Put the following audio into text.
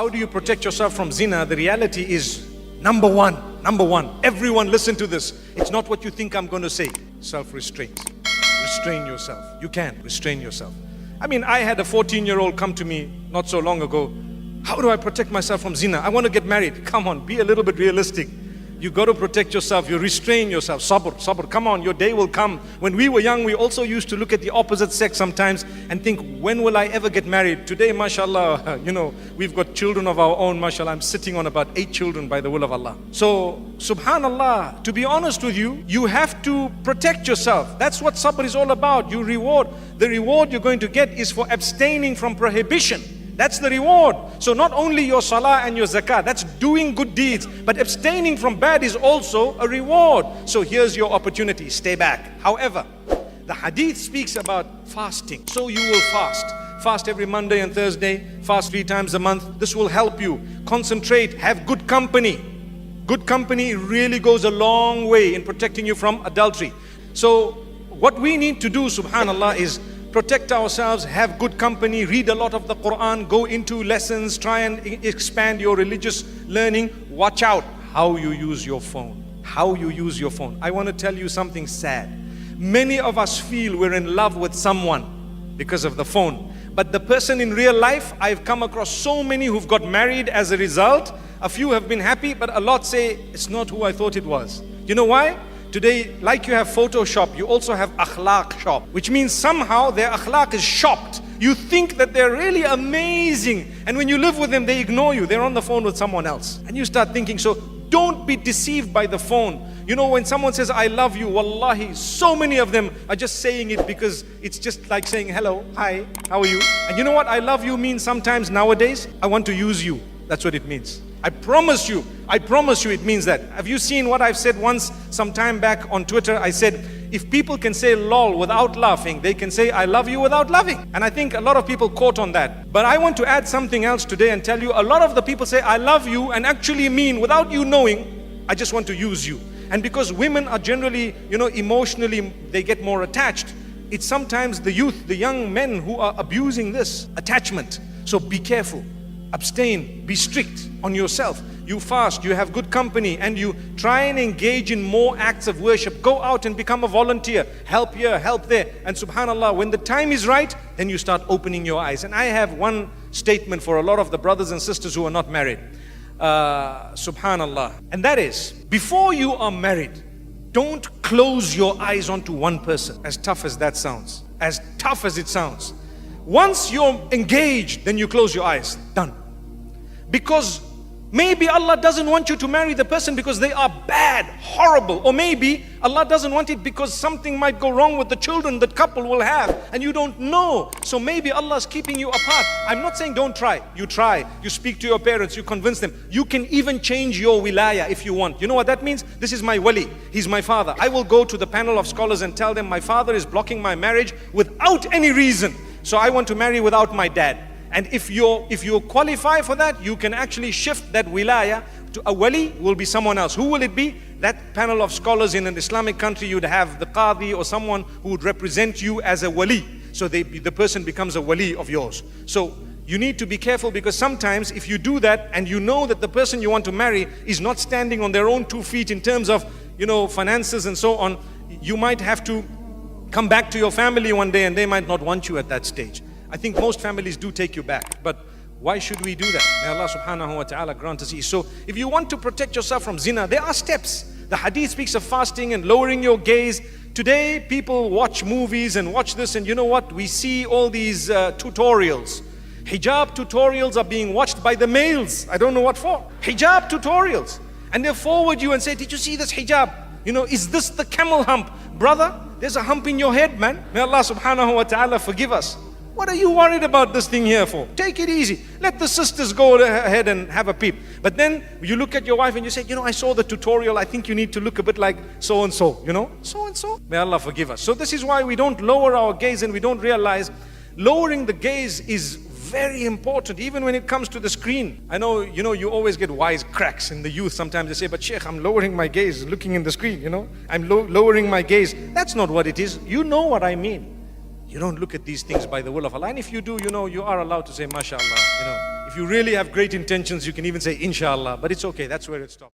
How do you protect yourself from zina? The reality is number one, everyone listen to this. It's not what you think I'm going to say. Self-restraint. Restrain yourself. You can restrain yourself. I mean, I had a 14-year-old come to me not so long ago. How do I protect myself from zina? I want to get married. Come on, be a little bit realistic. You got to protect yourself. You restrain yourself. Sabr. Come on, your day will come. When we were young, we also used to look at the opposite sex sometimes and think, when will I ever get married? Today, mashallah, we've got children of our own, mashallah. I'm sitting on about 8 children by the will of Allah. So, subhanallah, to be honest with you, you have to protect yourself. That's what sabr is all about. The reward you're going to get is for abstaining from prohibition. That's the reward. So not only your salah and your zakah, that's doing good deeds, but abstaining from bad is also a reward. So here's your opportunity, stay back. However, the hadith speaks about fasting. So you will fast. Fast every Monday and Thursday, fast 3 times a month. This will help you. Concentrate, have good company. Good company really goes a long way in protecting you from adultery. So what we need to do, subhanallah, is protect ourselves, have good company, read a lot of the Quran, go into lessons, try and expand your religious learning. Watch out how you use your phone. How you use your phone. I want to tell you something sad. Many of us feel we're in love with someone because of the phone. But the person in real life, I've come across so many who've got married as a result. A few have been happy, but a lot say, it's not who I thought it was. You know why? Today, like you have Photoshop, you also have akhlaq shop, which means somehow their akhlaq is shopped. You think that they're really amazing, and when you live with them, they ignore you. They're on the phone with someone else. And you start thinking, so don't be deceived by the phone. You know, when someone says, I love you, wallahi, so many of them are just saying it because it's just like saying, hello, hi, how are you? And you know what I love you means sometimes nowadays? I want to use you. That's what it means. I promise you it means that. Have you seen what I've said once, some time back on Twitter? I said, if people can say lol without laughing, they can say I love you without loving. And I think a lot of people caught on that. But I want to add something else today and tell you, a lot of the people say I love you and actually mean, without you knowing, I just want to use you. And because women are generally, emotionally, they get more attached. It's sometimes the youth, the young men who are abusing this attachment. So be careful. Abstain, be strict on yourself. You fast, you have good company, and you try and engage in more acts of worship. Go out and become a volunteer. Help here, help there. And subhanallah, when the time is right, then you start opening your eyes. And I have one statement for a lot of the brothers and sisters who are not married. Subhanallah. And that is, before you are married, don't close your eyes onto one person. As tough as that sounds. As tough as it sounds. Once you're engaged, then you close your eyes. Done. Because maybe Allah doesn't want you to marry the person because they are bad, horrible. Or maybe Allah doesn't want it because something might go wrong with the children that couple will have and you don't know. So maybe Allah is keeping you apart. I'm not saying don't try. You try. You speak to your parents. You convince them. You can even change your wilaya if you want. You know what that means? This is my wali. He's my father. I will go to the panel of scholars and tell them my father is blocking my marriage without any reason. So I want to marry without my dad. And if you qualify for that, you can actually shift that wilaya to a wali will be someone else. Who will it be? That panel of scholars in an Islamic country, you'd have the qadi or someone who would represent you as a wali. So the person becomes a wali of yours. So you need to be careful because sometimes if you do that and you know that the person you want to marry is not standing on their own 2 feet in terms of, finances and so on, you might have to come back to your family one day and they might not want you at that stage. I think most families do take you back, but why should we do that? May Allah subhanahu wa ta'ala grant us ease. So if you want to protect yourself from zina, there are steps. The hadith speaks of fasting and lowering your gaze. Today people watch movies and watch this, and you know what? We see all these tutorials. Hijab tutorials are being watched by the males. I don't know what for. Hijab tutorials. And they forward you and say, did you see this hijab? Is this the camel hump? Brother, there's a hump in your head, man. May Allah subhanahu wa ta'ala forgive us. What are you worried about this thing here for? Take it easy. Let the sisters go ahead and have a peep. But then you look at your wife and you say, I saw the tutorial. I think you need to look a bit like so-and-so, so-and-so. May Allah forgive us. So this is why we don't lower our gaze and we don't realize lowering the gaze is very important, even when it comes to the screen. I know, you always get wise cracks in the youth. Sometimes they say, but Sheikh, I'm lowering my gaze, looking in the screen, I'm lowering my gaze. That's not what it is. You know what I mean. You don't look at these things by the will of Allah. And if you do, you are allowed to say, MashaAllah. If you really have great intentions, you can even say, Inshallah. But it's okay, that's where it stops.